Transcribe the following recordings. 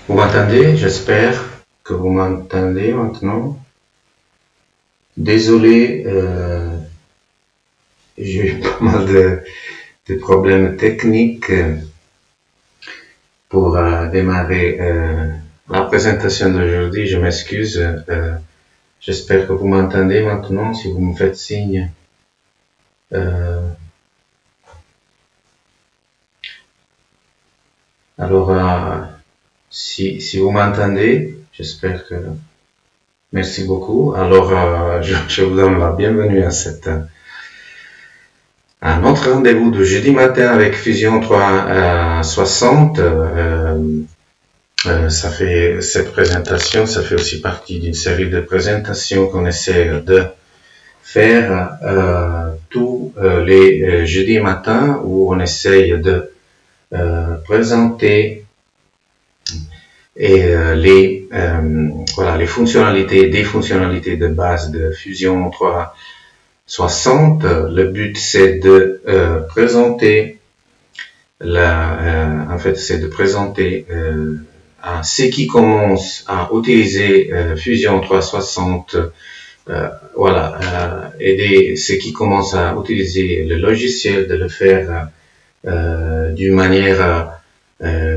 Vous m'entendez? J'espère que vous m'entendez maintenant. Désolé, j'ai eu pas mal de problèmes techniques pour démarrer la présentation d'aujourd'hui. Je m'excuse. J'espère que vous m'entendez maintenant. Si vous me faites signe. Alors, si vous m'entendez, j'espère que... Merci beaucoup. Alors, je vous donne la bienvenue à notre rendez-vous de jeudi matin avec Fusion 360. Cette présentation, ça fait aussi partie d'une série de présentations qu'on essaie de faire tous les jeudis matins, où on essaye de présenter les fonctionnalités, des fonctionnalités de base de Fusion 360. Le but, c'est de présenter à ceux qui commencent à utiliser Fusion 360, aider ceux qui commencent à utiliser le logiciel de le faire d'une manière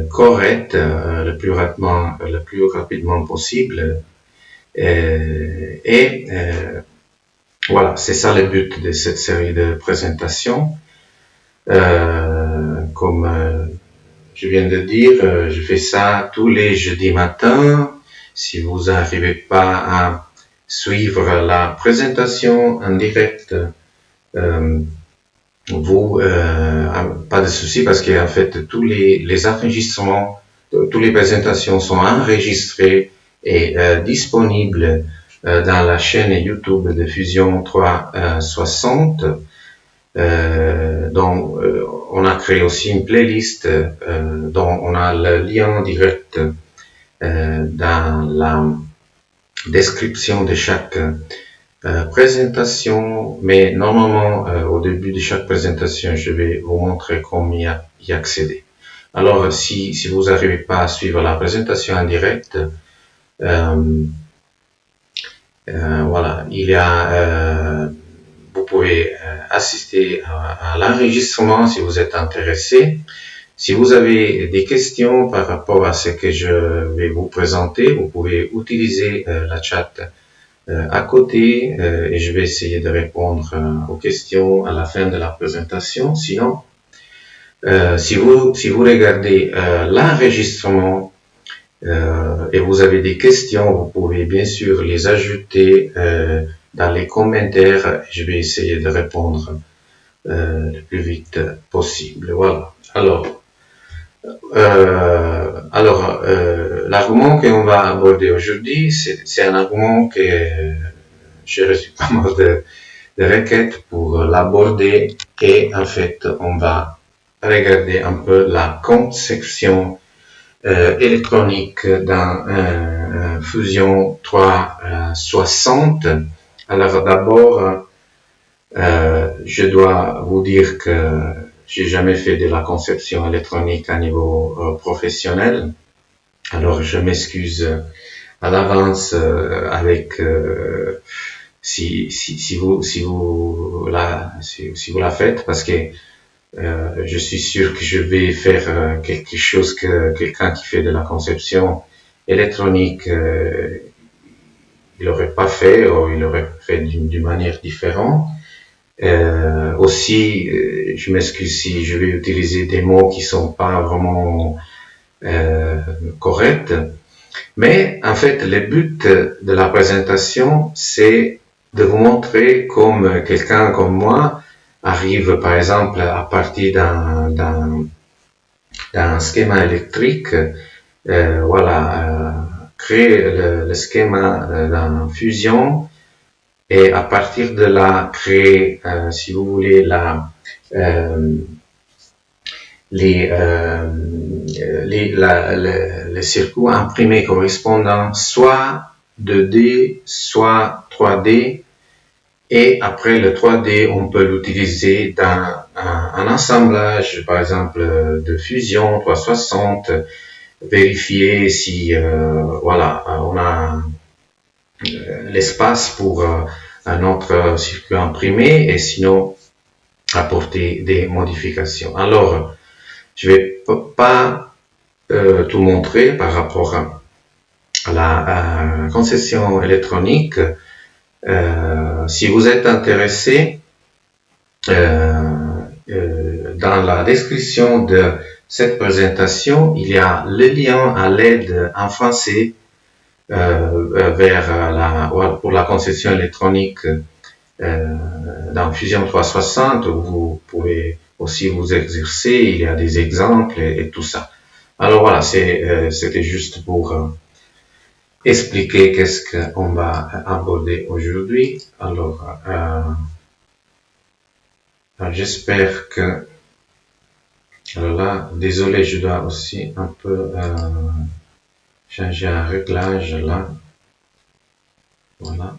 correcte, le plus rapidement possible. Voilà, c'est ça le but de cette série de présentations. Comme je viens de dire, je fais ça tous les jeudis matins. Si vous n'arrivez pas à suivre la présentation en direct, pas de souci, parce qu'en fait tous les enregistrements, toutes les présentations sont enregistrées et disponibles dans la chaîne YouTube de Fusion 360. Donc on a créé aussi une playlist dont on a le lien direct dans la description de chaque présentation, mais normalement au début de chaque présentation, je vais vous montrer comment y accéder. Alors, si vous n'arrivez pas à suivre la présentation en direct, voilà, vous pouvez assister à l'enregistrement si vous êtes intéressé. Si vous avez des questions par rapport à ce que je vais vous présenter, vous pouvez utiliser la chat à côté et je vais essayer de répondre aux questions à la fin de la présentation. Sinon, si vous regardez l'enregistrement et vous avez des questions, vous pouvez bien sûr les ajouter dans les commentaires. Je vais essayer de répondre le plus vite possible. Voilà. L'argument qu'on va aborder aujourd'hui, c'est un argument que j'ai reçu pas mal de requêtes pour l'aborder, et en fait, on va regarder un peu la conception électronique dans Fusion 360. Alors d'abord, je dois vous dire que j'ai jamais fait de la conception électronique à niveau professionnel. Alors je m'excuse à l'avance avec si vous la faites, parce que je suis sûr que je vais faire quelque chose que quelqu'un qui fait de la conception électronique il n'aurait pas fait, ou il aurait fait d'une manière différente. Aussi, je m'excuse si je vais utiliser des mots qui sont pas vraiment corrects. Mais en fait, le but de la présentation, c'est de vous montrer comme quelqu'un comme moi arrive, par exemple, à partir d'un schéma électrique, créer le schéma d'un fusion, et à partir de là créer, si vous voulez, les circuits imprimés correspondants, soit 2D, soit 3D, et après le 3D, on peut l'utiliser dans un assemblage, par exemple, de Fusion 360, vérifier si voilà, on a l'espace pour un autre circuit imprimé et sinon apporter des modifications. Alors, je vais pas tout montrer par rapport à la concession électronique. Si vous êtes intéressé, dans la description de cette présentation, il y a le lien à l'aide en français pour la concession électronique dans Fusion 360, où vous pouvez aussi vous exercer, il y a des exemples et tout ça. Alors voilà, c'était juste pour expliquer qu'est-ce qu'on va aborder aujourd'hui. Alors, j'espère que... Alors là, désolé, je dois aussi un peu changer un réglage là. Voilà.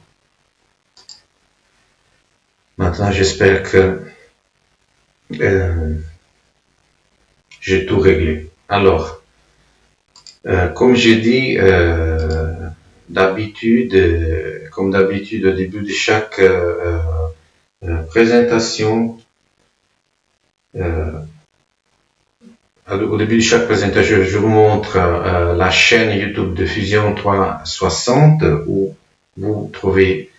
Maintenant, j'espère que j'ai tout réglé. Alors, comme j'ai dit, comme d'habitude, au début de chaque présentation, au début de chaque présentation, je vous montre la chaîne YouTube de Fusion 360 où vous trouvez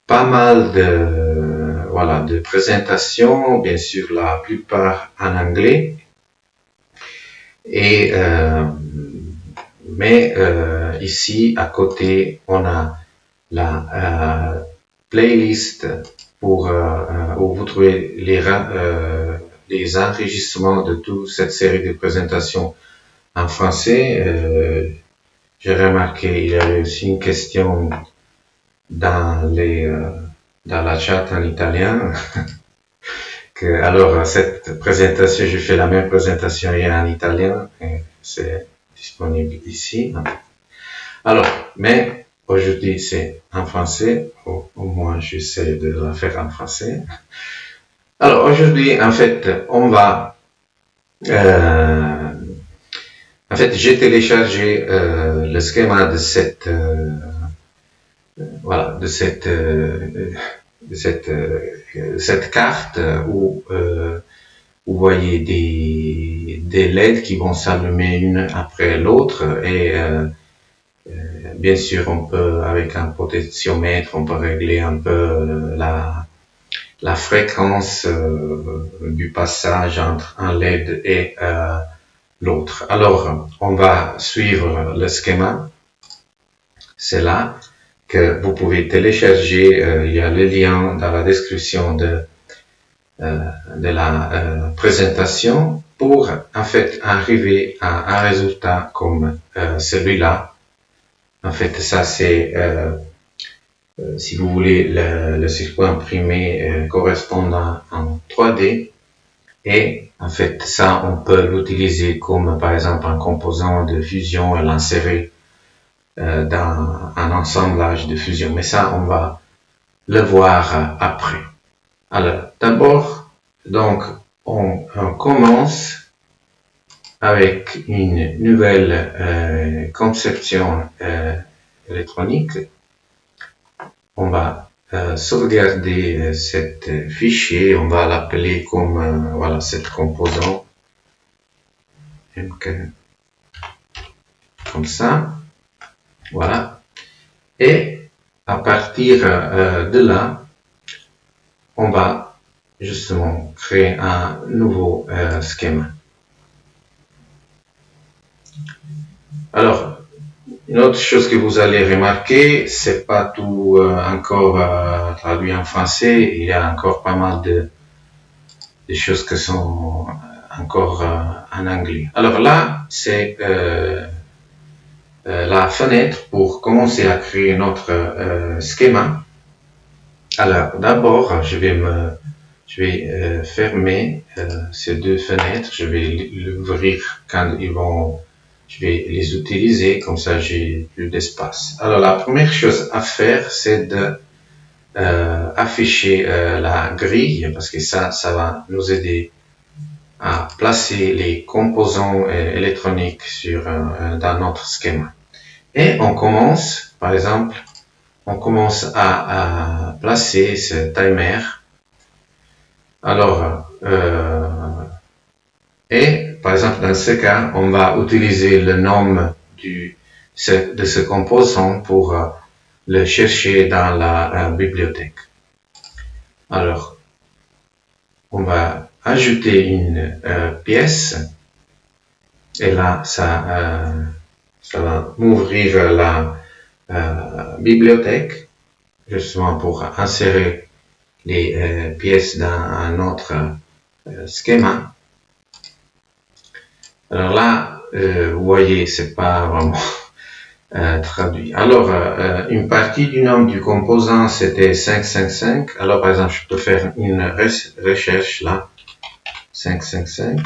pas mal de présentations, bien sûr la plupart en anglais, et mais ici à côté on a la playlist pour où vous trouvez les enregistrements de toute cette série de présentations en français. J'ai remarqué il y avait aussi une question dans la chat en italien. Alors, cette présentation, je fais la même présentation en italien, et c'est disponible ici. Alors, mais aujourd'hui, c'est en français, au moins j'essaie de la faire en français. Alors, aujourd'hui, en fait, j'ai téléchargé le schéma de cette cette carte où vous voyez des LED qui vont s'allumer une après l'autre, et bien sûr on peut, avec un potentiomètre, on peut régler un peu la fréquence du passage entre un LED et l'autre. Alors on va suivre le schéma, c'est là que vous pouvez télécharger. Il y a le lien dans la description de la présentation pour en fait arriver à un résultat comme celui-là. En fait, ça c'est si vous voulez le circuit imprimé correspondant en 3D, et en fait ça on peut l'utiliser comme par exemple un composant de fusion et l'insérer dans un assemblage de fusion, mais ça on va le voir après. Alors d'abord, donc on commence avec une nouvelle conception électronique. On va sauvegarder cet fichier, on va l'appeler comme voilà, cet composant, comme ça. Voilà. Et à partir de là, on va justement créer un nouveau schéma. Alors, une autre chose que vous allez remarquer, c'est pas tout encore traduit en français. Il y a encore pas mal de choses qui sont encore en anglais. Alors là, c'est la fenêtre pour commencer à créer notre schéma. Alors d'abord, je vais fermer ces deux fenêtres. Je vais l'ouvrir quand je vais les utiliser, comme ça j'ai plus d'espace. Alors la première chose à faire, c'est de afficher la grille, parce que ça va nous aider à placer les composants électroniques dans notre schéma. Et on commence, par exemple, à placer ce timer. Alors, par exemple, dans ce cas, on va utiliser le nom de ce composant pour le chercher dans la bibliothèque. Alors, on va ajouter une pièce et là, ça va m'ouvrir la bibliothèque justement pour insérer les pièces dans notre schéma. Alors là, vous voyez, c'est pas vraiment traduit. Alors, une partie du nom du composant, c'était 555. Alors, par exemple, je peux faire une recherche là, 555.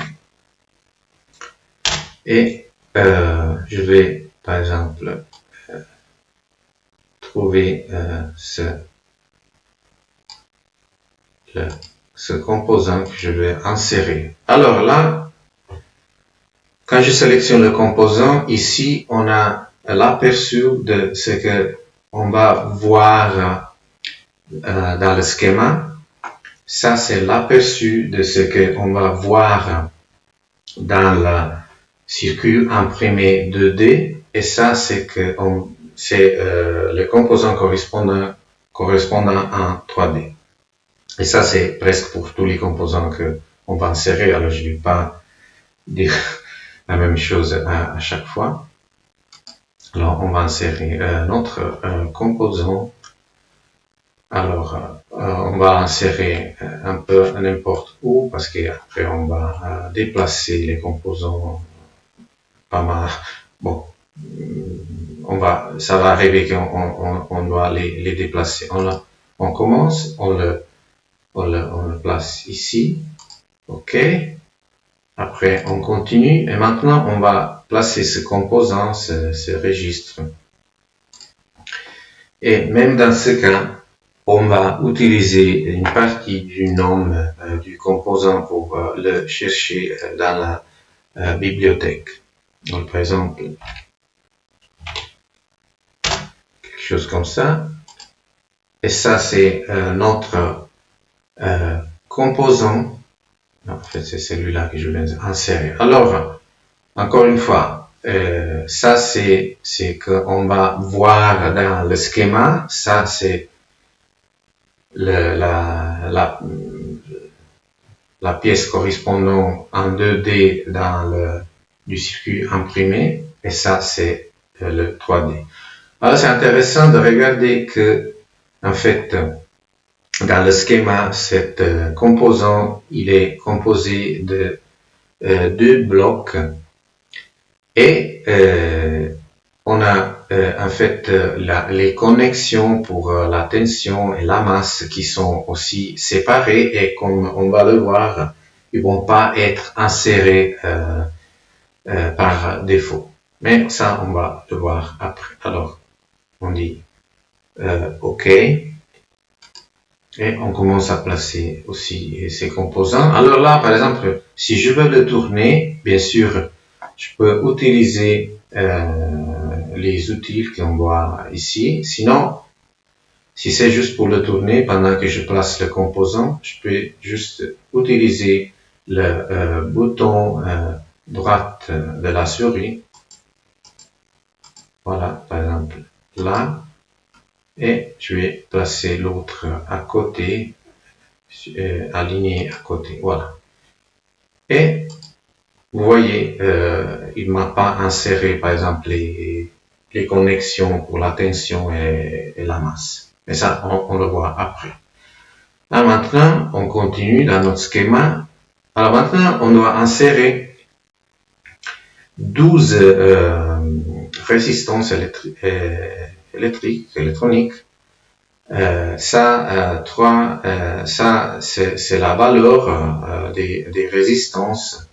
Et je vais, par exemple, trouver ce composant que je vais insérer. Alors là, quand je sélectionne le composant, ici, on a l'aperçu de ce que on va voir dans le schéma. Ça, c'est l'aperçu de ce que on va voir dans le circuit imprimé 2D. Et ça, c'est le composant correspondant en 3D. Et ça, c'est presque pour tous les composants que on va insérer. Alors, je ne vais pas dire la même chose à chaque fois. Alors, on va insérer notre composant. Alors, on va insérer un peu n'importe où parce qu'après, on va déplacer les composants pas mal. Bon, ça va arriver qu'on doit les déplacer. On commence, on le place ici. OK. Après, on continue et maintenant, on va placer ce composant, ce registre. Et même dans ce cas, on va utiliser une partie du nom du composant pour le chercher dans la bibliothèque. Donc, par exemple, quelque chose comme ça. Et ça, c'est notre composant. En fait, c'est celui-là que je vais insérer. Alors, encore une fois, ça, c'est qu'on va voir dans le schéma. Ça, c'est la pièce correspondant en 2D du circuit imprimé. Et ça, c'est le 3D. Alors, c'est intéressant de regarder que, en fait, dans le schéma, cet composant, il est composé de deux blocs et on a en fait les connexions pour la tension et la masse qui sont aussi séparées et comme on va le voir, ils vont pas être insérés par défaut. Mais ça, on va le voir après. Alors, on dit OK. Et on commence à placer aussi ces composants. Alors là, par exemple, si je veux le tourner, bien sûr, je peux utiliser les outils qu'on voit ici. Sinon, si c'est juste pour le tourner, pendant que je place le composant, je peux juste utiliser le bouton droite de la souris. Voilà, par exemple, là. Et je vais placer l'autre à côté, aligné à côté, voilà. Et vous voyez, il m'a pas inséré, par exemple, les connexions pour la tension et la masse. Mais ça, on le voit après. Là, maintenant, on continue dans notre schéma. Alors maintenant, on doit insérer 12 résistances électroniques. Ça, c'est la valeur des résistances.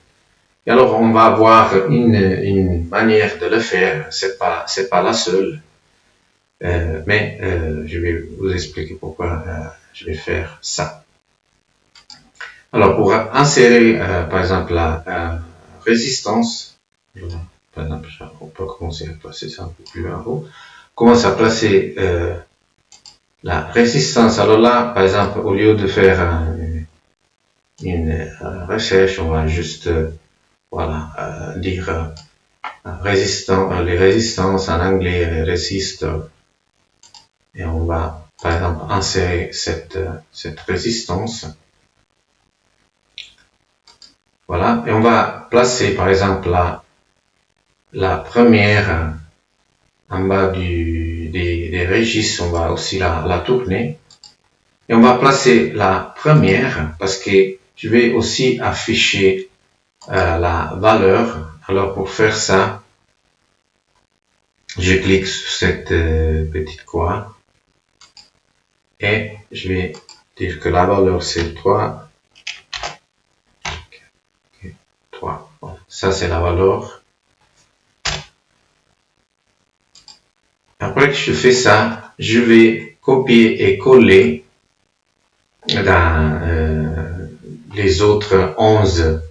Et alors, on va avoir une manière de le faire. C'est pas la seule. Mais je vais vous expliquer pourquoi je vais faire ça. Alors, pour insérer, par exemple, la résistance, par exemple, on peut commencer à placer ça un peu plus en haut. Commence à placer la résistance. Alors là, par exemple, au lieu de faire une recherche, on va juste voilà, dire les résistances en anglais, résistor, et on va par exemple insérer cette résistance. Voilà, et on va placer par exemple la première en bas des registres, on va aussi la tourner. Et on va placer la première parce que je vais aussi afficher la valeur. Alors pour faire ça, je clique sur cette petite croix et je vais dire que la valeur c'est 3. 3. Voilà. Ça c'est la valeur. Après que je fais ça, je vais copier et coller dans les autres 11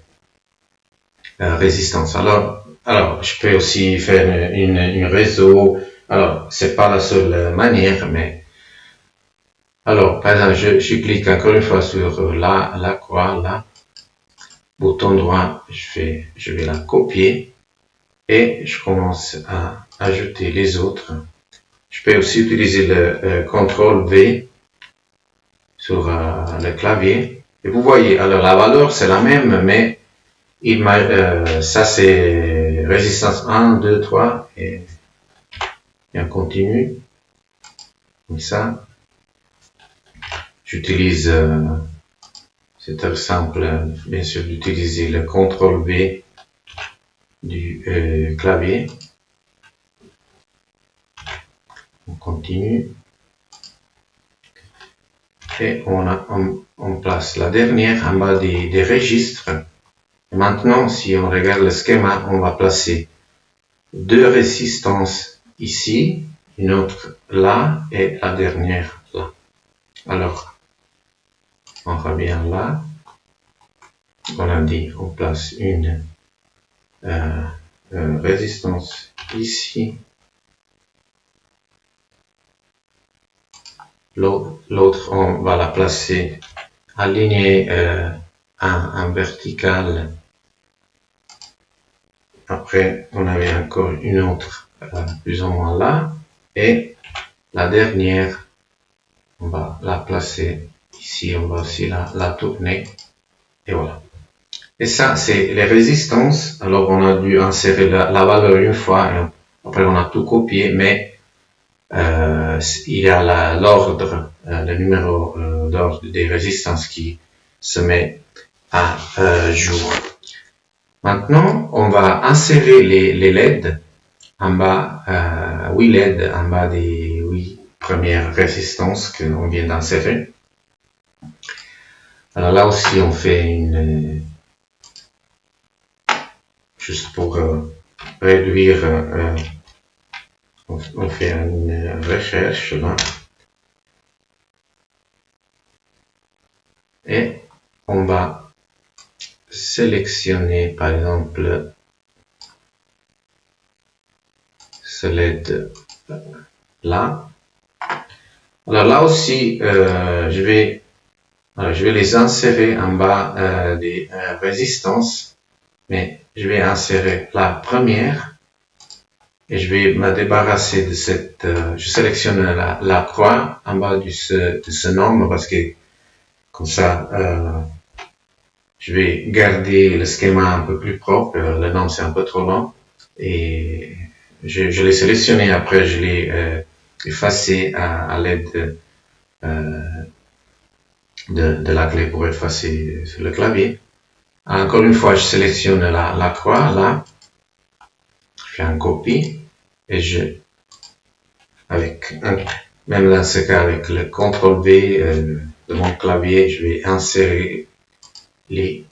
résistances. Alors, je peux aussi faire une réseau. Alors, c'est pas la seule manière, mais alors, par exemple, je clique encore une fois sur la croix, là, bouton droit, je vais la copier et je commence à ajouter les autres. Je peux aussi utiliser le CTRL V sur le clavier. Et vous voyez, alors la valeur c'est la même, mais ça c'est résistance 1, 2, 3 et on continue. Comme ça, j'utilise, c'est très simple, bien sûr, d'utiliser le CTRL V du clavier. On continue. Et on place la dernière en bas des registres. Et maintenant, si on regarde le schéma, on va placer 2 résistances ici, une autre là et la dernière là. Alors, on revient là. On a dit, on place une résistance ici. L'autre, on va la placer alignée en vertical. Après, on avait encore une autre plus ou moins là. Et la dernière, on va la placer ici. On va aussi la tourner. Et voilà. Et ça, c'est les résistances. Alors, on a dû insérer la valeur une fois. Et après, on a tout copié. Mais il y a l'ordre, le numéro d'ordre des résistances qui se met à jour. Maintenant, on va insérer les LED en bas, 8 LED en bas des 8 premières résistances qu'on vient d'insérer. Alors là aussi, on fait juste pour réduire, on fait une recherche là. Et on va sélectionner par exemple ce LED là. Alors là aussi, je vais les insérer en bas des résistances, mais je vais insérer la première et je vais me débarrasser de cette, je sélectionne la croix en bas de ce nombre parce que comme ça, je vais garder le schéma un peu plus propre, le nom c'est un peu trop long et je l'ai sélectionné, après je l'ai effacé à l'aide de la clé pour effacer sur le clavier. Encore une fois, je sélectionne la croix là, je fais une copie et même dans ce cas, avec le CTRL V de mon clavier, je vais insérer les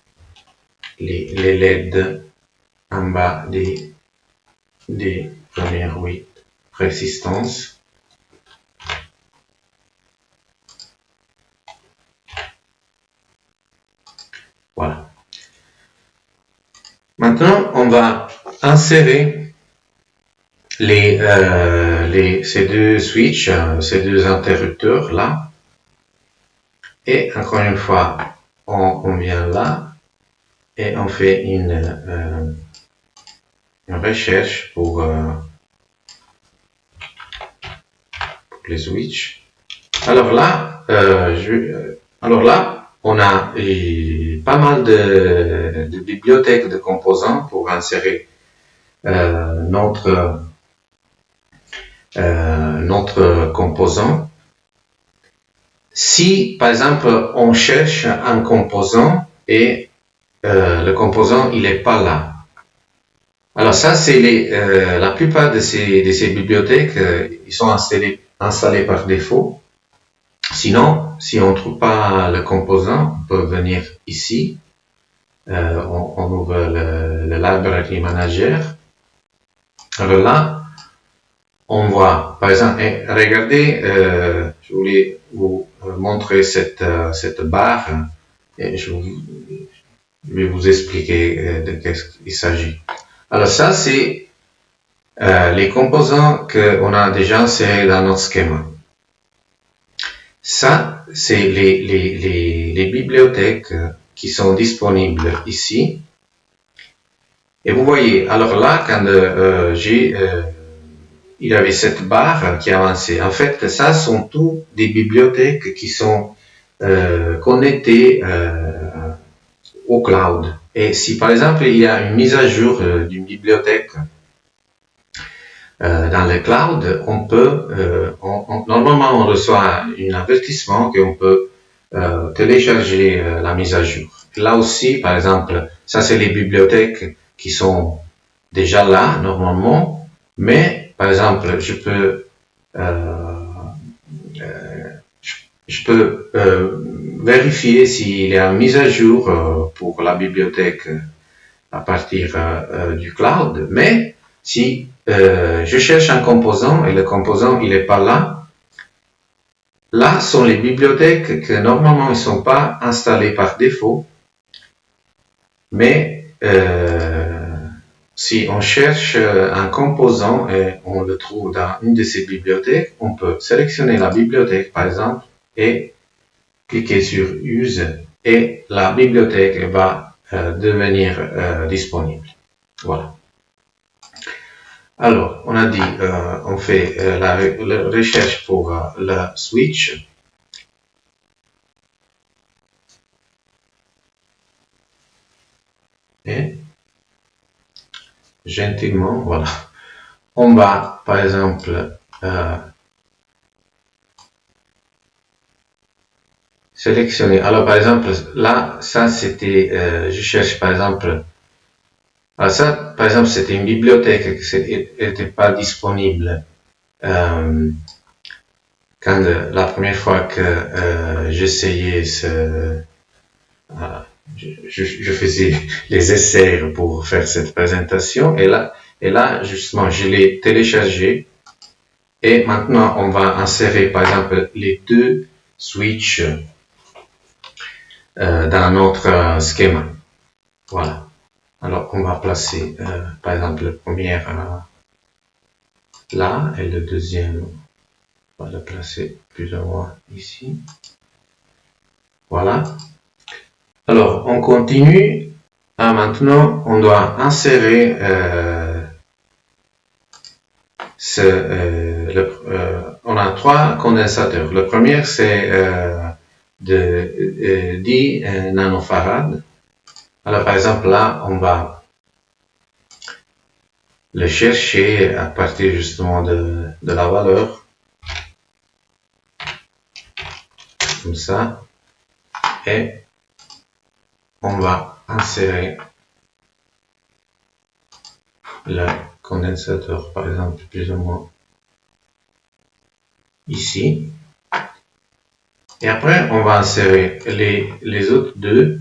LED en bas des premières 8 résistances. Voilà. Maintenant, on va insérer ces deux switches, ces deux interrupteurs là. Et encore une fois, on vient là et on fait une recherche pour les switches. Alors là, on a pas mal de bibliothèques de composants pour insérer notre composant. Si, par exemple, on cherche un composant et le composant il n'est pas là. Alors ça, c'est la plupart de ces bibliothèques, ils sont installés par défaut. Sinon, si on ne trouve pas le composant, on peut venir ici. On ouvre le Library Manager. Alors là, on voit, par exemple, regardez, je voulais vous montrer cette barre et je vais vous expliquer de qu'est-ce qu'il s'agit. Alors ça, c'est les composants qu'on a déjà insérés dans notre schéma. Ça, c'est les bibliothèques qui sont disponibles ici. Et vous voyez, alors là, quand il y avait cette barre qui avançait. En fait, ça sont tous des bibliothèques qui sont connectées au cloud. Et si par exemple il y a une mise à jour d'une bibliothèque dans le cloud, on peut, normalement on reçoit un avertissement qu'on peut télécharger la mise à jour. Là aussi, par exemple, ça c'est les bibliothèques qui sont déjà là normalement, mais par exemple, je peux vérifier s'il y a une mise à jour pour la bibliothèque à partir du cloud, mais si je cherche un composant et le composant il n'est pas là, là sont les bibliothèques que normalement ils ne sont pas installées par défaut, mais si on cherche un composant et on le trouve dans une de ces bibliothèques, on peut sélectionner la bibliothèque par exemple et cliquer sur Use et la bibliothèque va devenir disponible. Voilà. Alors, on a dit, on fait la recherche pour le switch. Et gentiment, voilà. On va, par exemple, sélectionner. Alors, par exemple, là, ça, c'était, je cherche, par exemple, alors ça, par exemple, c'était une bibliothèque qui n'était pas disponible quand la première fois que j'essayais je faisais les essais pour faire cette présentation et là justement je l'ai téléchargé et maintenant on va insérer par exemple les deux switches dans notre schéma. Voilà. Alors on va placer par exemple le premier là et le deuxième on va le placer plus ou moins ici. Voilà. Alors, on continue. Maintenant, on doit insérer on a trois condensateurs. Le premier, c'est de 10 nanofarads. Alors, par exemple, là, on va le chercher à partir justement de la valeur. Comme ça. Et on va insérer le condensateur, par exemple, plus ou moins ici. Et après, on va insérer les autres deux.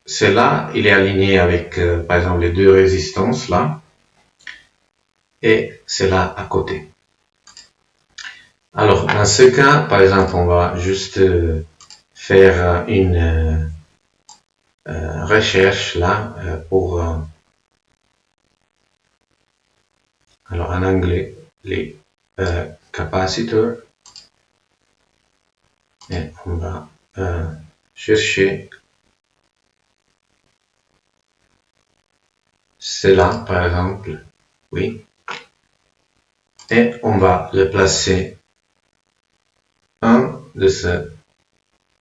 Celui-là, il est aligné avec, par exemple, les deux résistances là. Et celle-là à côté. Alors, dans ce cas, par exemple, on va juste faire une recherche là pour, alors en anglais, les capacitors. Et on va chercher cela, par exemple, oui. Et on va le placer un de ce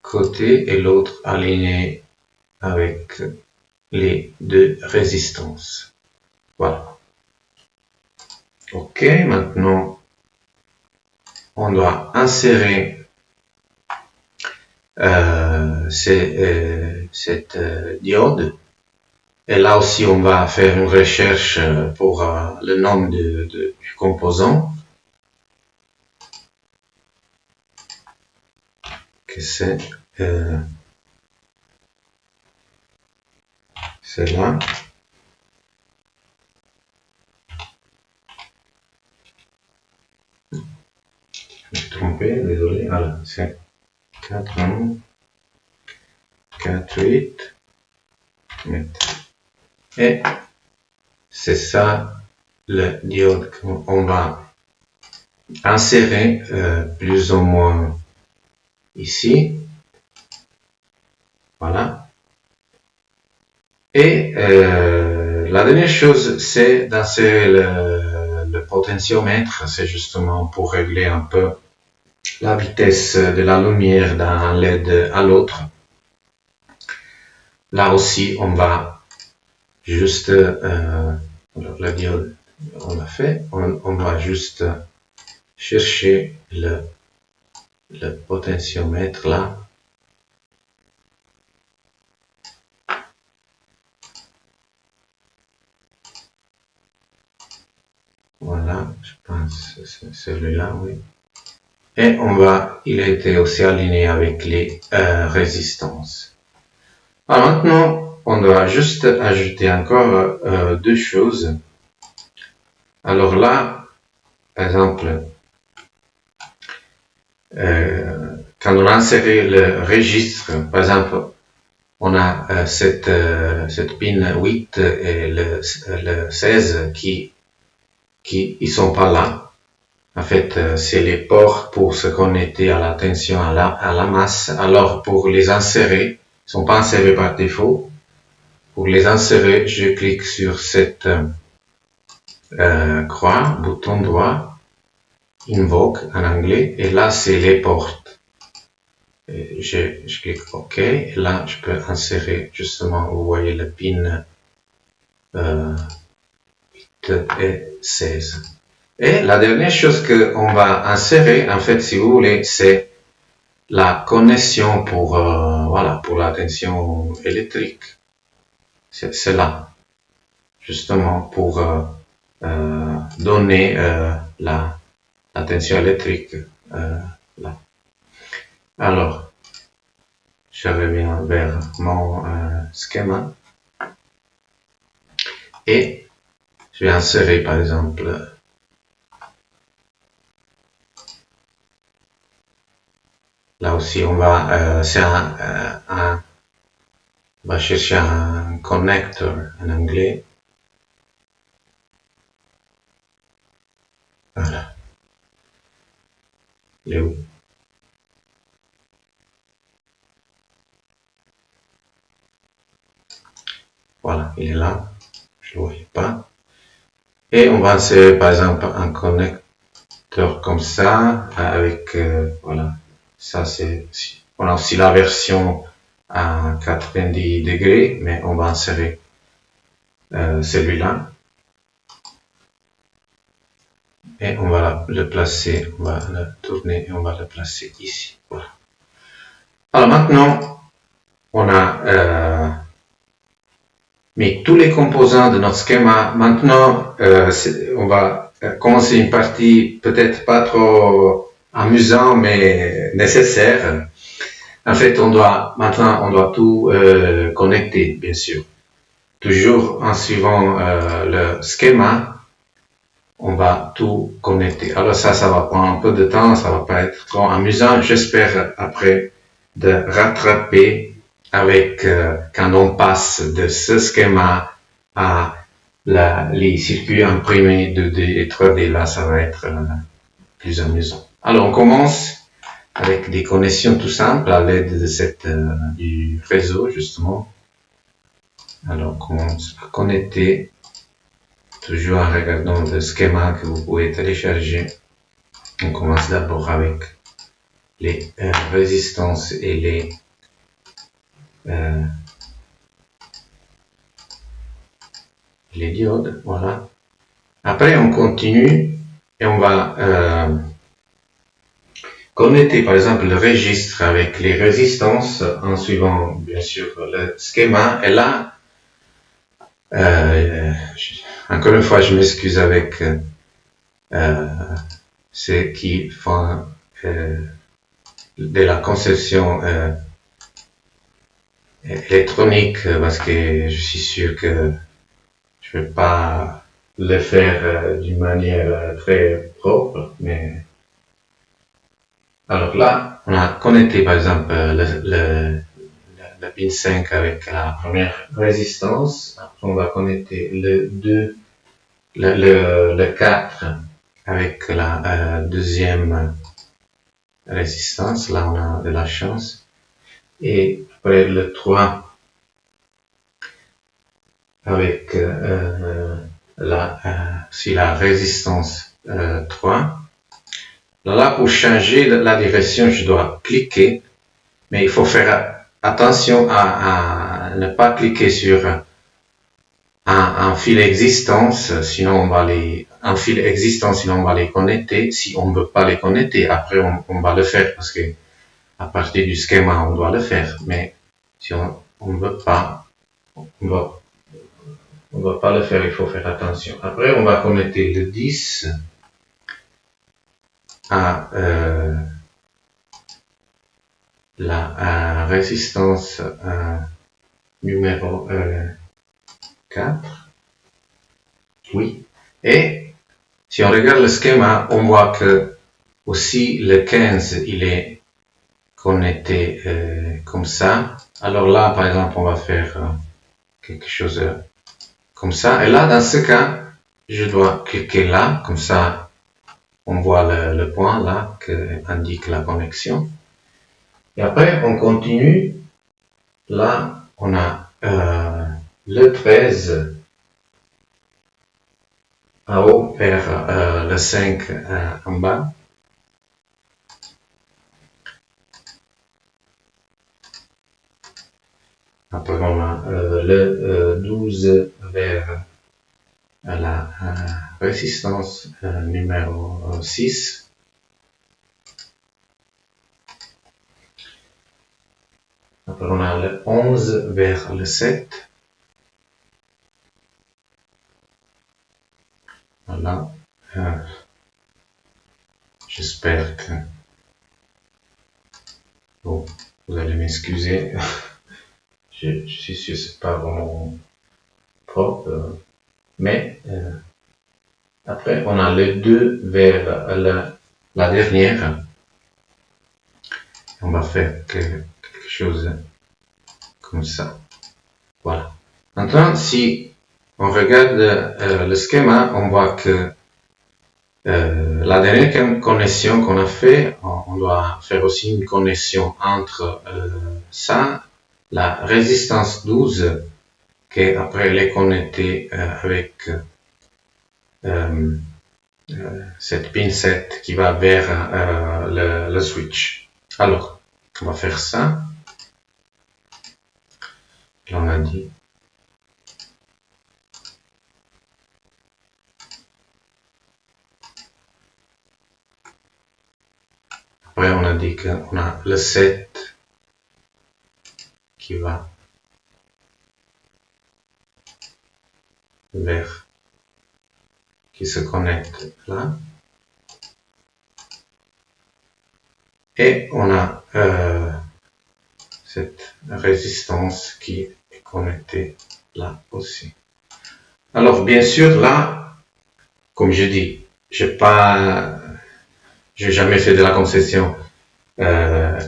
côté et l'autre aligné avec les deux résistances. Voilà. Ok, maintenant, on doit insérer cette diode. Et là aussi, on va faire une recherche pour le nom du composant. Que c'est là. Je me suis trompé, désolé. Voilà, c'est 4 8. Et c'est ça le diode qu'on va insérer plus ou moins ici. Voilà. Et la dernière chose, c'est d'insérer le potentiomètre. C'est justement pour régler un peu la vitesse de la lumière d'un LED à l'autre. Là aussi, on va juste, alors la diode, on l'a fait, on va juste chercher le potentiomètre là. Voilà, je pense que c'est celui-là, oui. Et il a été aussi aligné avec les résistances. Alors maintenant, on doit juste ajouter encore deux choses. Alors là, par exemple, quand on a inséré le registre, par exemple, on a cette pin 8 et le 16 qui ils sont pas là. En fait, c'est les ports pour se connecter à la tension, à la masse. Alors, pour les insérer, ils sont pas insérés par défaut. Pour les insérer, je clique sur cette croix, bouton droit, Invoke en anglais, et là, c'est les portes. Et je clique OK, et là, je peux insérer, justement, vous voyez le pin 8 et 16. Et la dernière chose qu'on va insérer, en fait, si vous voulez, c'est la connexion pour la tension électrique. C'est là, justement, pour donner la tension électrique là. Alors, je reviens vers mon schéma et je vais insérer, par exemple, là aussi, on va, on va chercher un connecteur en anglais. Voilà. Il est où? Voilà, il est là. Je ne le vois pas. Et on va insérer, par exemple, un connecteur comme ça, avec, voilà. Ça, c'est, on a aussi la version à 90 degrés, mais on va insérer celui-là. Et on va le placer, on va le tourner et on va le placer ici. Voilà. Alors maintenant, on a mis tous les composants de notre schéma. Maintenant, on va commencer une partie peut-être pas trop amusante, mais nécessaire. En fait, maintenant, on doit tout connecter, bien sûr. Toujours en suivant le schéma, on va tout connecter. Alors ça va prendre un peu de temps, ça va pas être trop amusant. J'espère après de rattraper avec quand on passe de ce schéma à les circuits imprimés 2D et 3D, là ça va être plus amusant. Alors on commence avec des connexions tout simples à l'aide de du réseau justement. Alors on commence à connecter, toujours en regardant le schéma que vous pouvez télécharger. On commence d'abord avec les résistances et les diodes, voilà. Après on continue et on va connecter par exemple le registre avec les résistances en suivant bien sûr le schéma. Et là, encore une fois, je m'excuse avec ceux qui font de la conception électronique, parce que je suis sûr que je ne vais pas le faire d'une manière très propre, mais alors là, on a connecté par exemple le pin 5 avec la première résistance. Après, on va connecter le 4 avec la deuxième résistance. Là, on a de la chance. Et après, le 3 avec la résistance 3. Là, pour changer la direction, je dois cliquer, mais il faut faire attention à ne pas cliquer sur un fil existant, sinon on va les connecter. Si on ne veut pas les connecter, après on va le faire parce que à partir du schéma on doit le faire. Mais si on ne veut pas, on va pas le faire. Il faut faire attention. Après on va connecter le 10 à la résistance numéro 4. Oui. Et si on regarde le schéma, on voit que aussi le 15, il est connecté comme ça. Alors là, par exemple, on va faire quelque chose comme ça. Et là, dans ce cas, je dois cliquer là, comme ça, on voit le point là qui indique la connexion. Et après, on continue. Là, on a le 13 en haut vers le 5 en bas. Après, on a le 12 vers la résistance numéro 6. Après, on a le 11 vers le 7. Voilà. J'espère que... Bon, vous allez m'excuser. Je suis sûr que c'est pas vraiment propre. Mais après, on a le 2 vers la dernière. On va faire quelque chose comme ça. Voilà. Maintenant, si on regarde le schéma, on voit que la dernière connexion qu'on a fait, on doit faire aussi une connexion entre ça, la résistance 12, qui après elle est connectée avec cette pin 7 qui va vers le switch. Alors, on va faire ça. Là, on a dit. Après, on a dit qu'on a le 7 qui va vers, qui se connecte là. Et on a cette résistance qui est connectée là aussi. Alors, bien sûr, là, comme je dis, j'ai jamais fait de la conception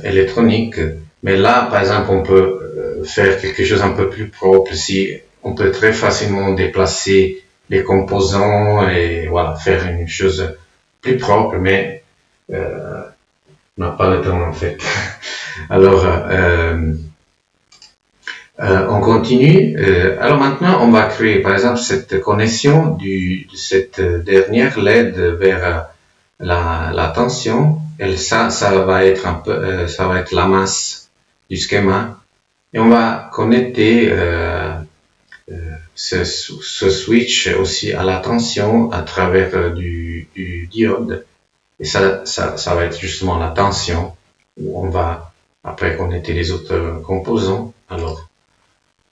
électronique, mais là, par exemple, on peut faire quelque chose un peu plus propre, si on peut très facilement déplacer les composants et voilà, faire une chose plus propre, mais on n'a pas le temps en fait. Alors, on continue. Alors maintenant, on va créer par exemple cette connexion de cette dernière LED vers la tension. Et ça va être un peu, ça va être la masse du schéma. Et on va connecter ce switch aussi à la tension à travers du diode. Et ça va être justement la tension où on va après connecter les autres composants. Alors,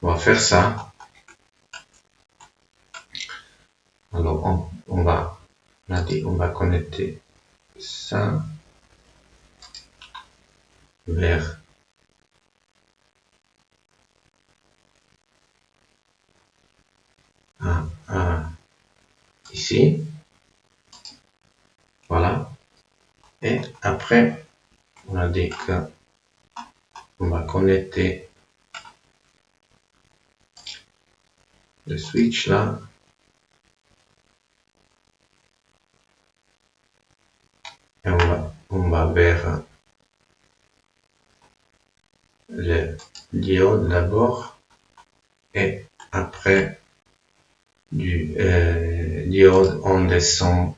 on va faire ça. Alors, on va connecter ça vers ici. Voilà. Et après, on a dit que on va connecter le switch là. Et on va vers le diode d'abord et après du diode on descend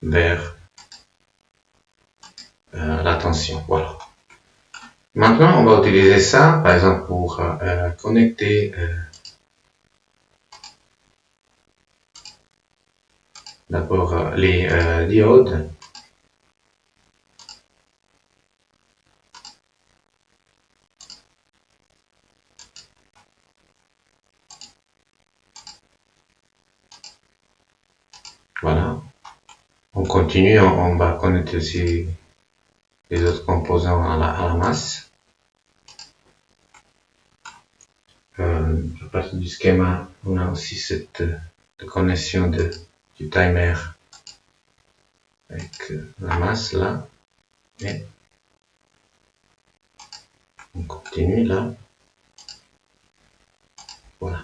vers la tension. Voilà. Maintenant, on va utiliser ça, par exemple, pour connecter d'abord les diodes. Voilà. On continue, on va connecter aussi les autres composants à la masse. À partir du schéma, on a aussi cette connexion du timer avec la masse là. Et on continue là. Voilà.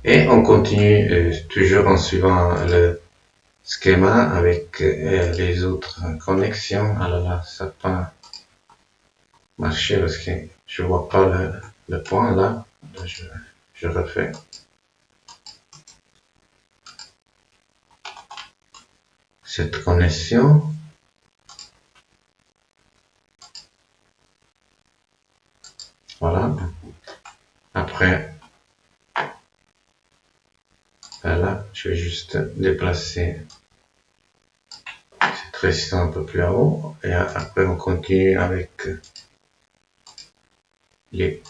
Et on continue toujours en suivant le schéma avec les autres connexions. Alors là, ça n'a pas marché parce que je vois pas le point là. Là je refais. Cette connexion. Voilà. Après, là, je vais juste déplacer cette résistance un peu plus haut. Et après, on continue avec les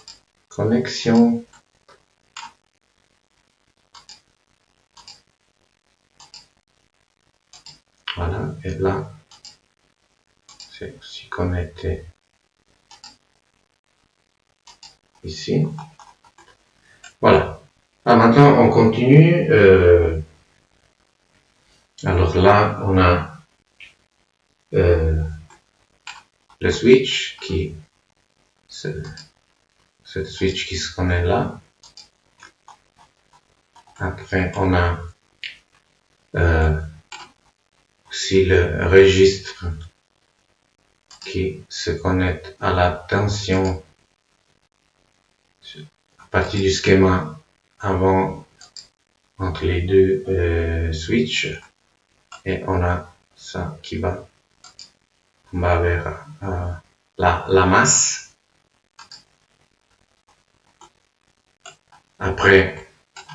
connexions. Voilà. Et là, c'est aussi connecté ici. Voilà. Ah, maintenant, on continue. Alors là, on a le switch ce switch qui se connaît là. Après, on a aussi le registre qui se connecte à la tension à partir du schéma avant entre les deux switches. Et on a ça qui va vers la masse. Après,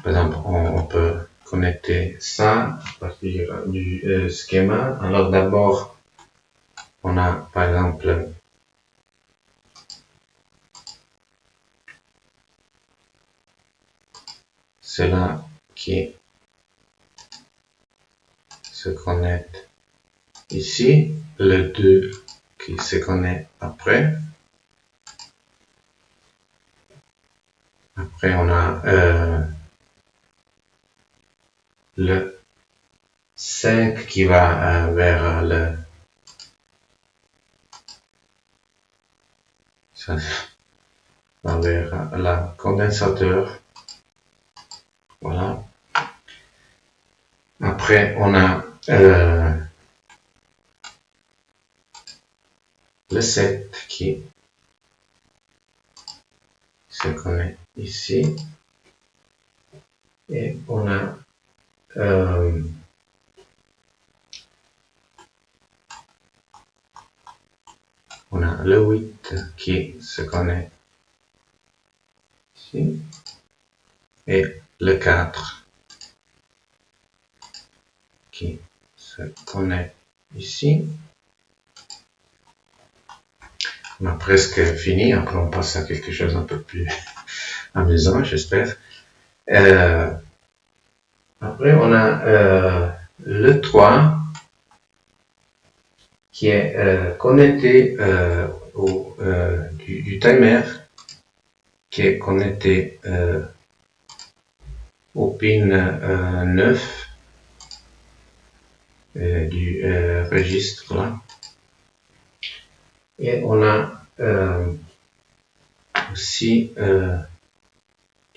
par exemple, on peut connecter ça à partir du schéma. Alors d'abord, on a par exemple cela qui se connecte ici, le 2 qui se connecte après. Après, on a le 5 qui va vers le vers la condensateur. Voilà. Après, on a le 7 qui se connecte ici. Et on a le 8 qui se connecte ici. Et le 4 qui se connecte ici. On a presque fini, après on passe à quelque chose un peu plus amusant, j'espère. Après on a le 3 qui est connecté du timer, qui est connecté au pin 9 du registre là. Et on a aussi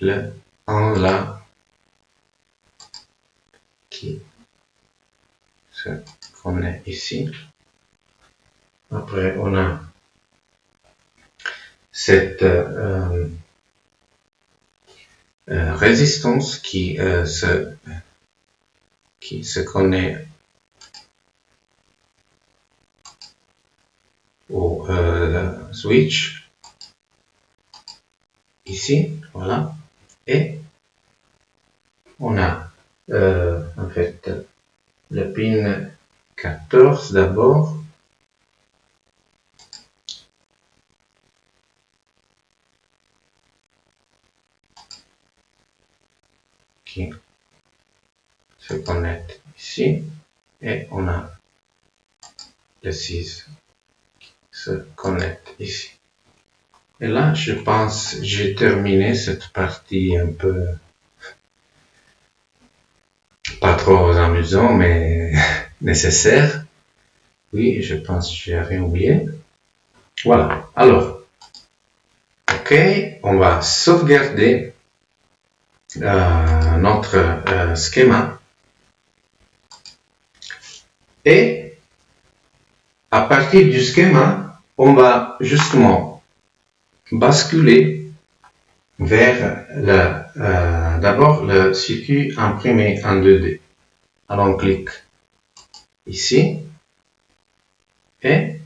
le 1 là qui se connecte ici. Après on a cette résistance qui se connecte au switch ici, voilà. Et on a en fait le pin 14 d'abord, qui se connecte ici, et on a le 6 qui se connecte ici. Et là, je pense j'ai terminé cette partie un peu pas trop amusant, mais nécessaire. Oui, je pense que j'ai rien oublié. Voilà. Alors, ok, on va sauvegarder notre schéma. Et à partir du schéma, on va justement basculer vers d'abord le circuit imprimé en 2D. Alors on clique ici et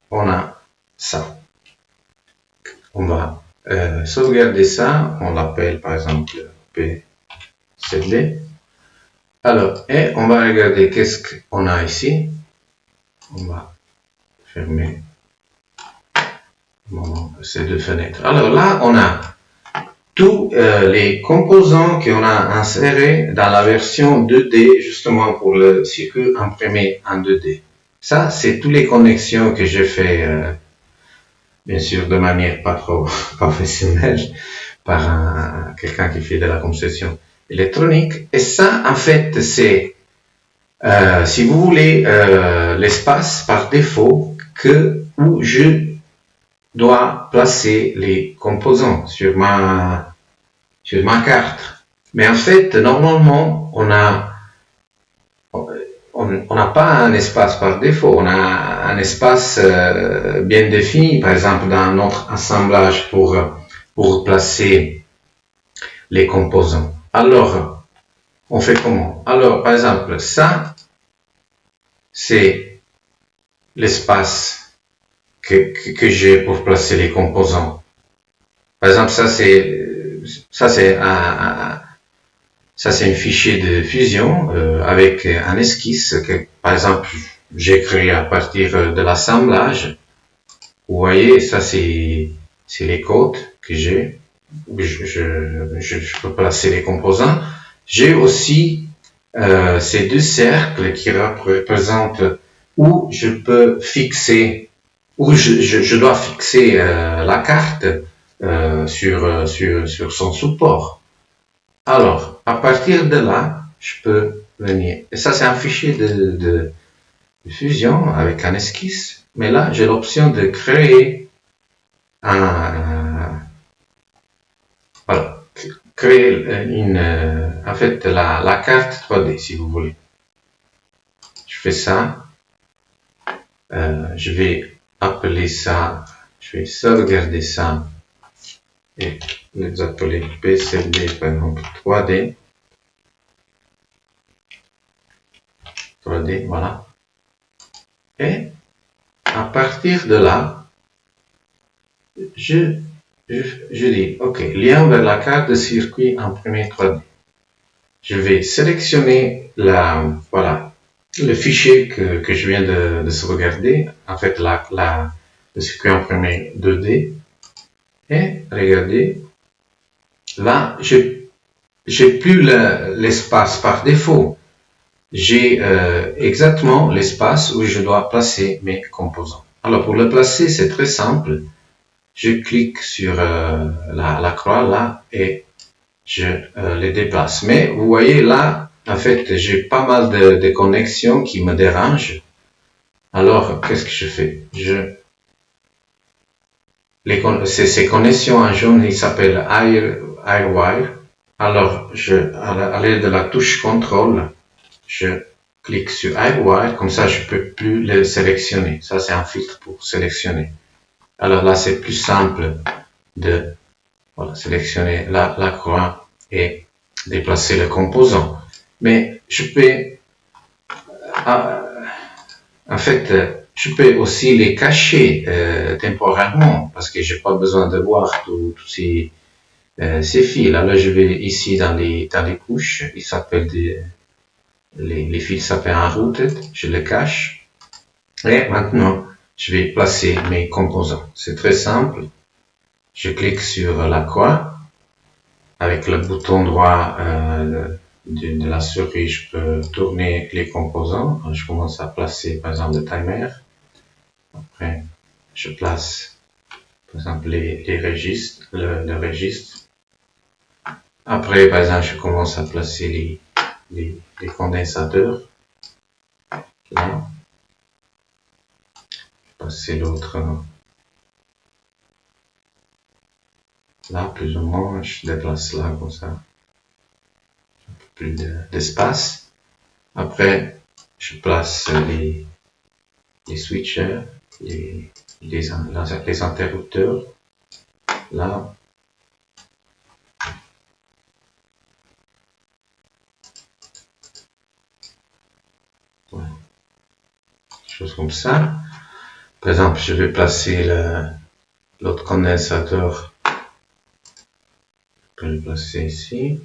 on a ça. On va sauvegarder ça, on l'appelle par exemple PCD. Alors, et on va regarder qu'est-ce qu'on a ici. On va fermer ces deux fenêtres. Alors là, on a tous les composants qu'on a insérés dans la version 2D, justement pour le circuit imprimé en 2D. Ça, c'est toutes les connexions que j'ai fait, bien sûr, de manière pas trop professionnelle, par quelqu'un qui fait de la conception électronique. Et ça, en fait, c'est, si vous voulez, l'espace par défaut où je dois placer les composants sur ma carte. Mais en fait, normalement, on n'a pas un espace par défaut, on a un espace bien défini, par exemple dans notre assemblage pour placer les composants. Alors, on fait comment? Alors, par exemple, ça, c'est l'espace que j'ai pour placer les composants. Par exemple, ça c'est un fichier de fusion avec un esquisse que, par exemple, j'ai créé à partir de l'assemblage. Vous voyez, ça c'est les codes que j'ai. Je peux placer les composants. J'ai aussi ces deux cercles qui représentent où je peux fixer, où je dois fixer la carte sur son support. Alors, à partir de là, je peux venir. Et ça, c'est un fichier de fusion avec un esquisse. Mais là, j'ai l'option de créer voilà, créer en fait, la carte 3D, si vous voulez. Je fais ça. Je vais appeler ça, je vais sauvegarder ça et les appeler PCD, par exemple 3D. 3D, voilà. Et à partir de là, je dis, OK, lien vers la carte de circuit imprimé 3D. Je vais sélectionner voilà, le fichier que je viens de sauvegarder, en fait, le circuit imprimé 2D. Et regardez, là, j'ai plus l'espace par défaut. J'ai exactement l'espace où je dois placer mes composants. Alors, pour le placer, c'est très simple. Je clique sur la croix là et je les déplace. Mais vous voyez là, en fait, j'ai pas mal de connexions qui me dérangent. Alors, qu'est-ce que je fais? Ces connexions en jaune, ils s'appellent AirWire. Alors, à l'aide de la touche contrôle, je clique sur AirWire, comme ça je peux plus le sélectionner. Ça, c'est un filtre pour sélectionner. Alors là, c'est plus simple de voilà, sélectionner la croix et déplacer le composant. Mais je peux, en fait, je peux aussi les cacher temporairement parce que j'ai pas besoin de voir tous ces fils. Alors je vais ici dans les couches, ils s'appellent les fils s'appellent unrouted, je les cache. Et maintenant, je vais placer mes composants. C'est très simple. Je clique sur la croix. Avec le bouton droit de la souris, je peux tourner les composants. Je commence à placer, par exemple, le timer. Après, je place, par exemple, les registres, le registre. Après, par exemple, je commence à placer les condensateurs. Là. Passer l'autre là, plus ou moins, je déplace là comme ça. Un peu plus d'espace. Après, je place les switchers, les interrupteurs. Là. Ouais. Chose comme ça. Par exemple, je vais placer l'autre condensateur. Je peux le placer ici.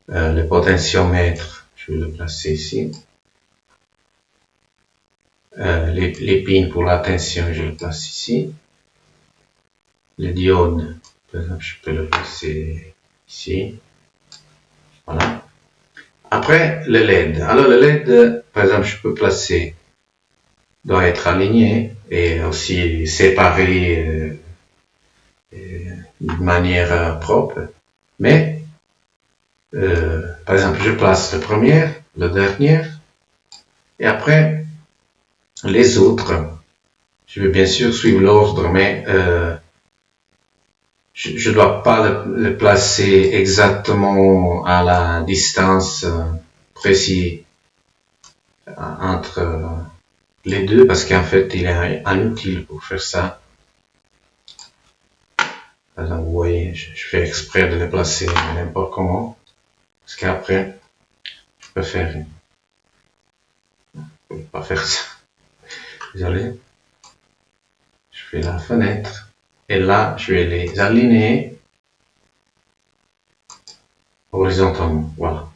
Le potentiomètre, je vais le placer ici. Les pins pour la tension, je le place ici. Le diode, par exemple, je peux le placer ici. Voilà. Après, le LED. Alors, le LED, par exemple, je peux placer, doit être aligné et aussi séparé de manière propre. Mais, par exemple, je place le premier, le dernier, et après, les autres. Je vais bien sûr suivre l'ordre, mais je ne dois pas le placer exactement à la distance précise entre les deux, parce qu'en fait, il est inutile pour faire ça. Alors, vous voyez, je fais exprès de le placer n'importe comment, parce qu'après, je préfère ne pas faire ça. Désolé. Je fais la fenêtre, et là, je vais les aligner horizontalement, voilà.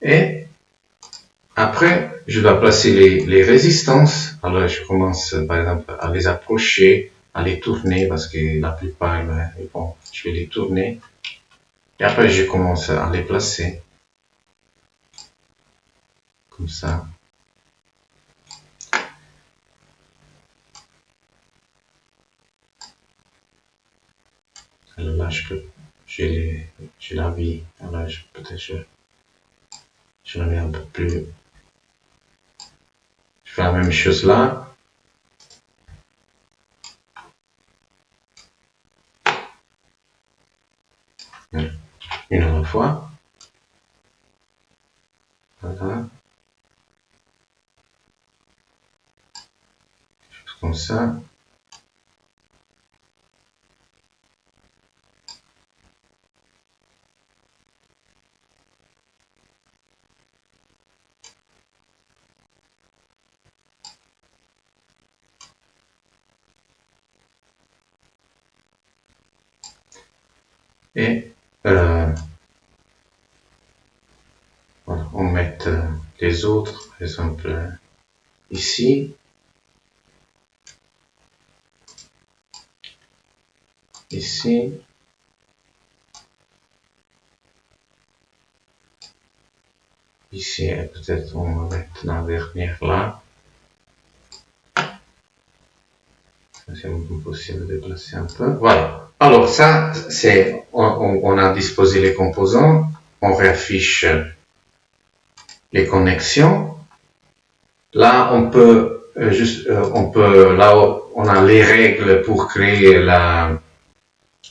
Et après, je dois placer les résistances. Alors, je commence, par exemple, à les approcher, à les tourner, parce que la plupart, bon, je vais les tourner. Et après, je commence à les placer. Comme ça. Alors là, j'ai la vie. Alors, peut-être Je le mets un peu plus. Je fais la même chose là. Une autre fois. Voilà. Juste comme ça. Et voilà, on met les autres, par exemple ici, ici, ici, et peut-être on va mettre la dernière là. C'est possible de déplacer un peu. Voilà. Alors ça, c'est, on a disposé les composants, on réaffiche les connexions. Là, on peut là, on a les règles pour créer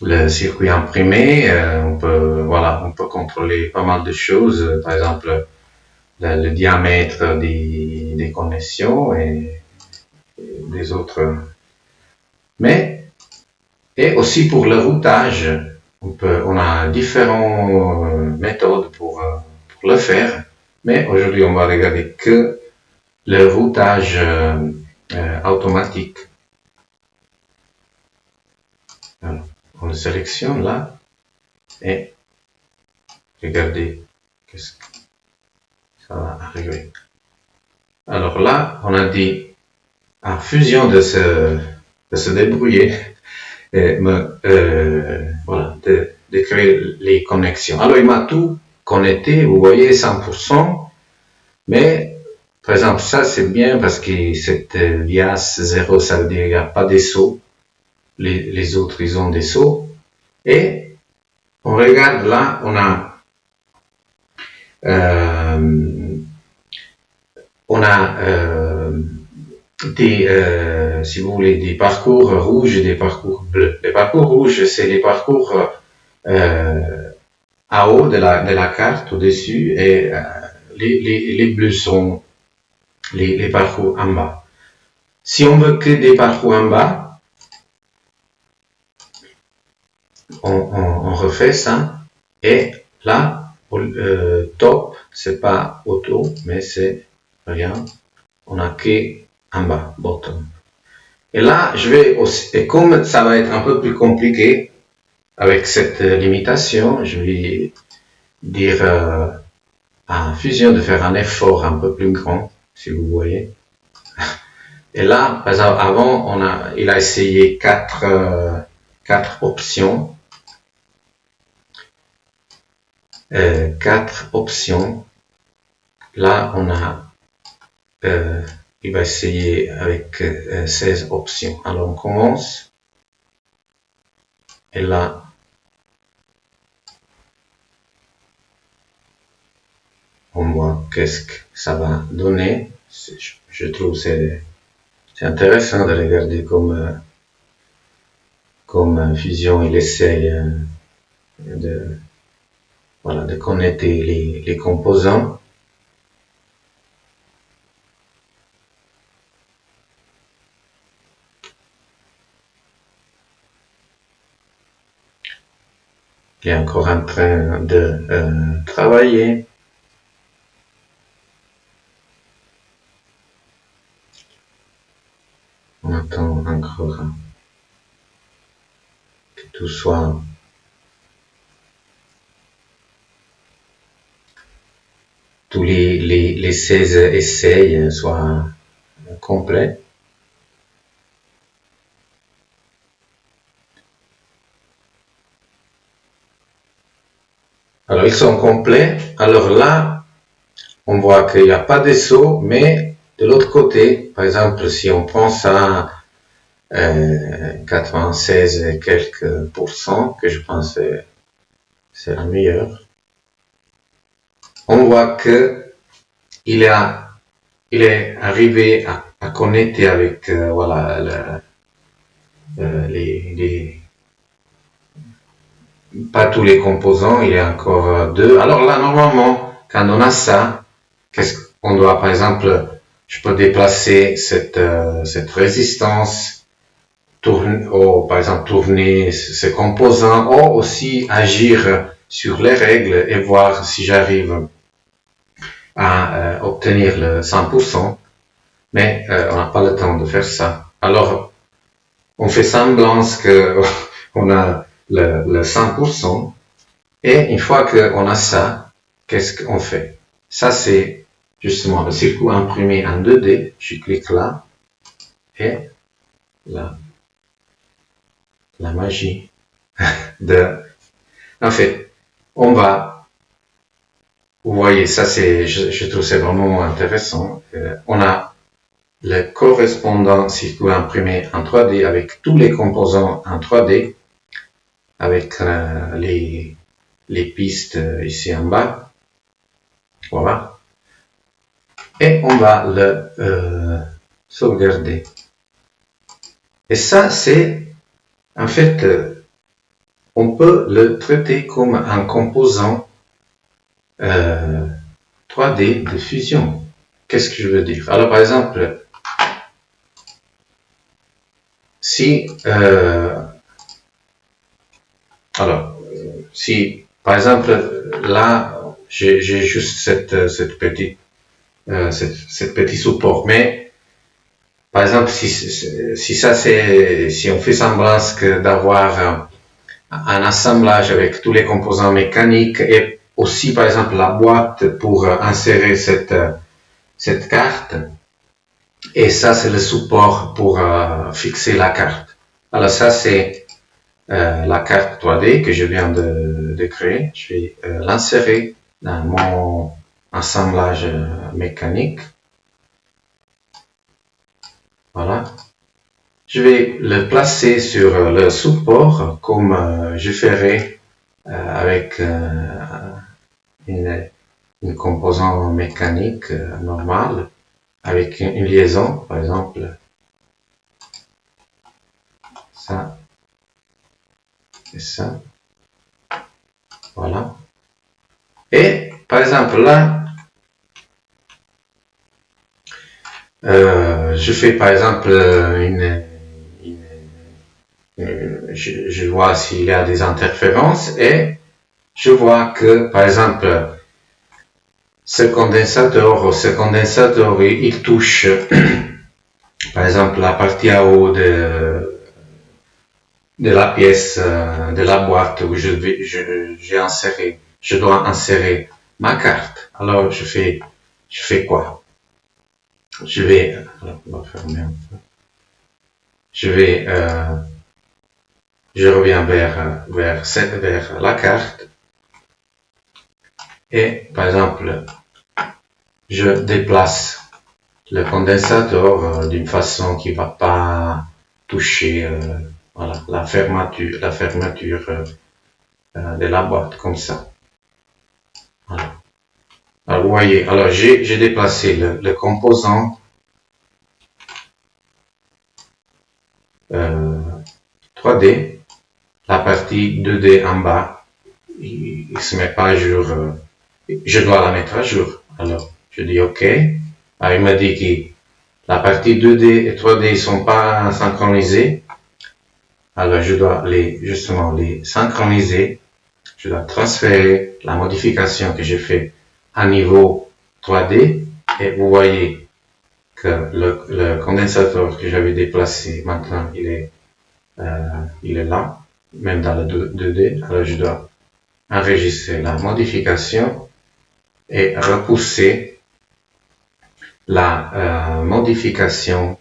le circuit imprimé. On peut contrôler pas mal de choses. Par exemple, le diamètre des connexions et des autres. Et aussi pour le routage, on a différentes méthodes pour le faire. Mais aujourd'hui, on va regarder que le routage automatique. Alors, on le sélectionne là et regardez qu'est-ce que ça va arriver. Alors là, on a dit à Fusion de se débrouiller et voilà, de créer les connexions. Alors il m'a tout connecté, vous voyez 100%, mais par exemple ça c'est bien parce que cette vias 0, ça veut dire qu'il n'y a pas des sauts, les autres ils ont des sauts, et on regarde là, on a si vous voulez, des parcours rouges et des parcours bleus. Les parcours rouges, c'est les parcours à haut de la carte, au-dessus, et les bleus sont les parcours en bas. Si on veut que des parcours en bas, on refait ça, et là, top, c'est pas auto, mais c'est rien, on a que en bas, bottom. Et là, je vais aussi, et comme ça va être un peu plus compliqué avec cette limitation, je vais dire à Fusion de faire un effort un peu plus grand, si vous voyez. Et là, par exemple, avant, il a essayé quatre options. Quatre options. Là, on a il va essayer avec 16 options. Alors on commence. Et là, on voit qu'est-ce que ça va donner. Je trouve c'est intéressant de regarder comme Fusion il essaye de connecter les composants. Il est encore en train de travailler. On attend encore que tout soit tous les 16 essais soient complets. Alors, ils sont complets. Alors là, on voit qu'il n'y a pas de saut, mais de l'autre côté, par exemple, si on prend ça 96 et quelques pourcents, que je pense c'est la meilleure, on voit que il est arrivé à connecter avec pas tous les composants, il y a encore deux. Alors là, normalement, quand on a ça, qu'est-ce qu'on doit, par exemple, je peux déplacer cette résistance, par exemple, tourner ce composant, ou aussi agir sur les règles et voir si j'arrive à obtenir le 100%, mais on n'a pas le temps de faire ça. Alors, on fait semblant que on a le 100%, et une fois qu'on a ça, qu'est-ce qu'on fait? Ça, c'est justement le circuit imprimé en 2D. Je clique là, et là, la magie en fait, on va, vous voyez, ça c'est, je trouve c'est vraiment intéressant. On a le correspondant circuit imprimé en 3D avec tous les composants en 3D, avec les pistes ici en bas. Voilà. Et on va le sauvegarder. Et ça, c'est, en fait, on peut le traiter comme un composant 3D de fusion. Qu'est-ce que je veux dire? Alors, par exemple, si par exemple là j'ai juste cette petite petit support, mais par exemple si ça c'est, si on fait semblant d'avoir un assemblage avec tous les composants mécaniques et aussi par exemple la boîte pour insérer cette carte, et ça c'est le support pour fixer la carte. Alors ça c'est la carte 3D que je viens de créer. Je vais l'insérer dans mon assemblage mécanique. Voilà. Je vais le placer sur le support comme je ferai avec une composante mécanique normale, avec une liaison, par exemple, ça et ça. Voilà. Et par exemple là, je fais par exemple je vois s'il y a des interférences et je vois que par exemple ce condensateur il touche par exemple la partie en haut de la pièce de la boîte où j'ai inséré, je dois insérer ma carte. Alors je fais quoi? Je vais, alors, on va fermer un peu. Je reviens vers la carte et par exemple je déplace le condensateur d'une façon qui va pas toucher voilà, la fermeture de la boîte comme ça. Voilà. Alors vous voyez, alors j'ai déplacé le composant 3D, la partie 2D en bas, il se met pas à jour, je dois la mettre à jour. Alors je dis OK. Alors, il m'a dit que la partie 2D et 3D ne sont pas synchronisées. Alors je dois justement les synchroniser. Je dois transférer la modification que j'ai fait à niveau 3D. Et vous voyez que le condensateur que j'avais déplacé, maintenant il est là, même dans le 2D. Alors je dois enregistrer la modification et repousser la modification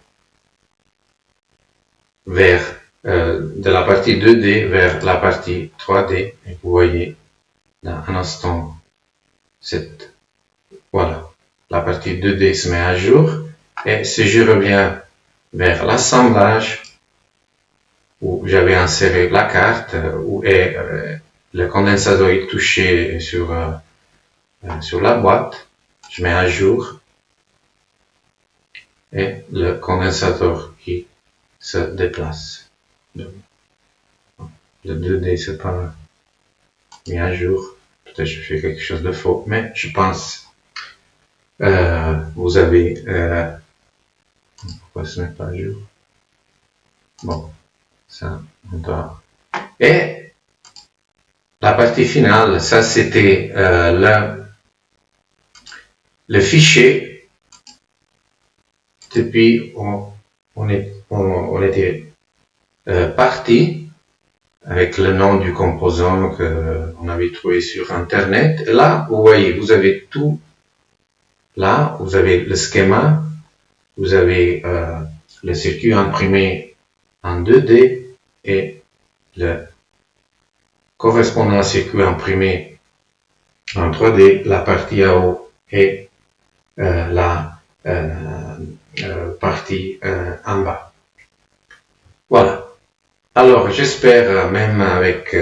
vers de la partie 2D vers la partie 3D. Et vous voyez dans un instant voilà, la partie 2D se met à jour. Et si je reviens vers l'assemblage où j'avais inséré la carte, où est le condensateur est touché sur la boîte, je mets à jour et le condensateur qui se déplace. Le 2D c'est pas mis à jour. Peut-être que je fais quelque chose de faux, mais je pense vous avez pourquoi ce n'est pas à jour? Bon, ça on doit. Et la partie finale, ça c'était le fichier. Depuis on était parti avec le nom du composant qu'on avait trouvé sur internet. Et là, vous voyez, vous avez tout. Là, vous avez le schéma, vous avez le circuit imprimé en 2D et le correspondant circuit imprimé en 3D, la partie à haut et la partie en bas. Voilà. Alors, j'espère, même avec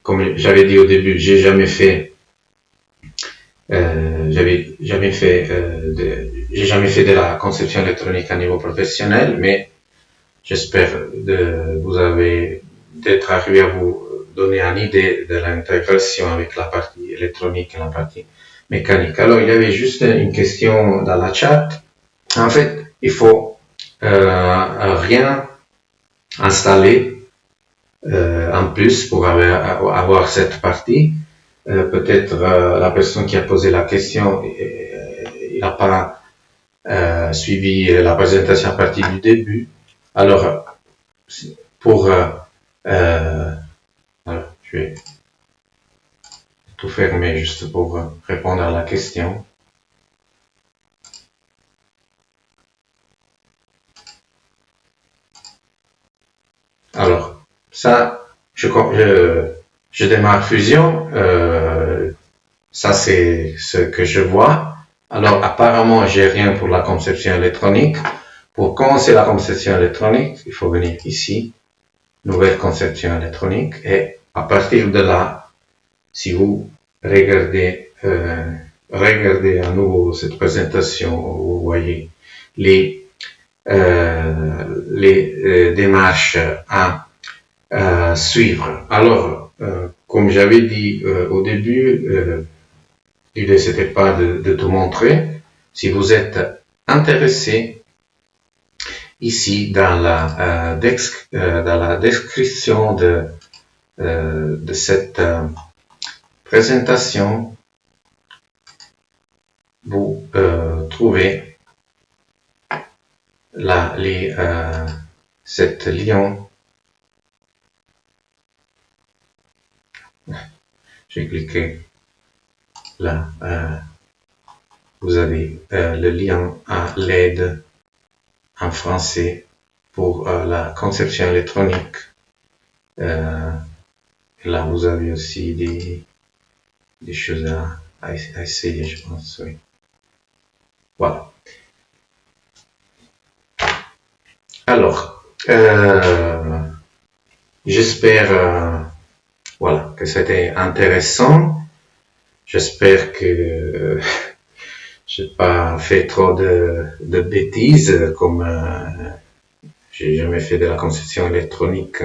comme j'avais dit au début, j'ai jamais fait de la conception électronique à niveau professionnel, mais j'espère d'être arrivé à vous donner une idée de l'intégration avec la partie électronique et la partie mécanique. Alors, il y avait juste une question dans la chat. En fait, il faut rien installer en plus pour avoir cette partie. Peut-être la personne qui a posé la question, il n'a pas suivi la présentation à partir du début. Alors, alors, je vais tout fermer juste pour répondre à la question. Alors, ça, je démarre Fusion, ça c'est ce que je vois. Alors, apparemment, j'ai rien pour la conception électronique. Pour commencer la conception électronique, il faut venir ici, nouvelle conception électronique, et à partir de là, si vous regardez à nouveau cette présentation, vous voyez les démarches à suivre. Alors, comme j'avais dit au début, l'idée c'était pas de tout montrer. Si vous êtes intéressé, ici dans la description de cette présentation, vous trouvez cette lien. J'ai cliqué là. Vous avez le lien à l'aide en français pour la conception électronique. Et là, vous avez aussi des choses à essayer, je pense. Oui. Voilà. Alors, j'espère voilà, que c'était intéressant. J'espère que j'ai pas fait trop de bêtises, comme j'ai jamais fait de la conception électronique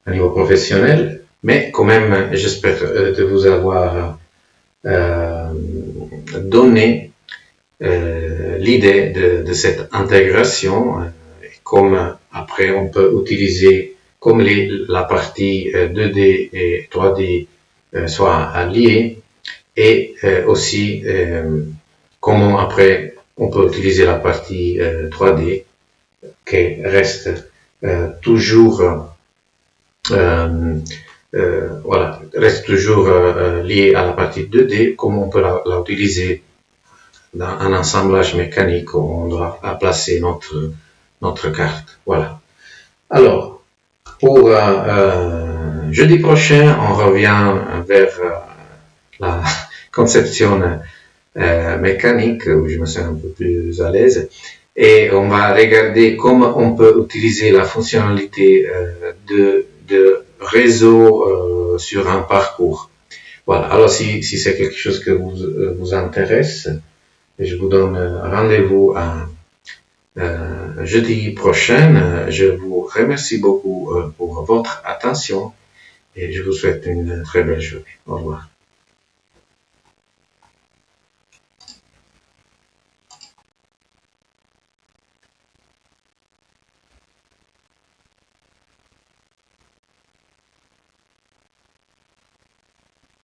à niveau professionnel, mais quand même, j'espère de vous avoir donné l'idée de cette intégration, comme après on peut utiliser, comme la partie 2D et 3D soient liées, et aussi comment après on peut utiliser la partie 3D qui reste toujours voilà, reste toujours lié à la partie 2D, comment on peut la utiliser dans un assemblage mécanique où on doit placer notre carte. Voilà. Alors, pour jeudi prochain, on revient vers la conception mécanique, où je me sens un peu plus à l'aise, et on va regarder comment on peut utiliser la fonctionnalité de réseau sur un parcours. Voilà. Alors si c'est quelque chose que vous intéresse, je vous donne rendez-vous jeudi prochain. Je vous remercie beaucoup pour votre attention et je vous souhaite une très belle journée. Au revoir.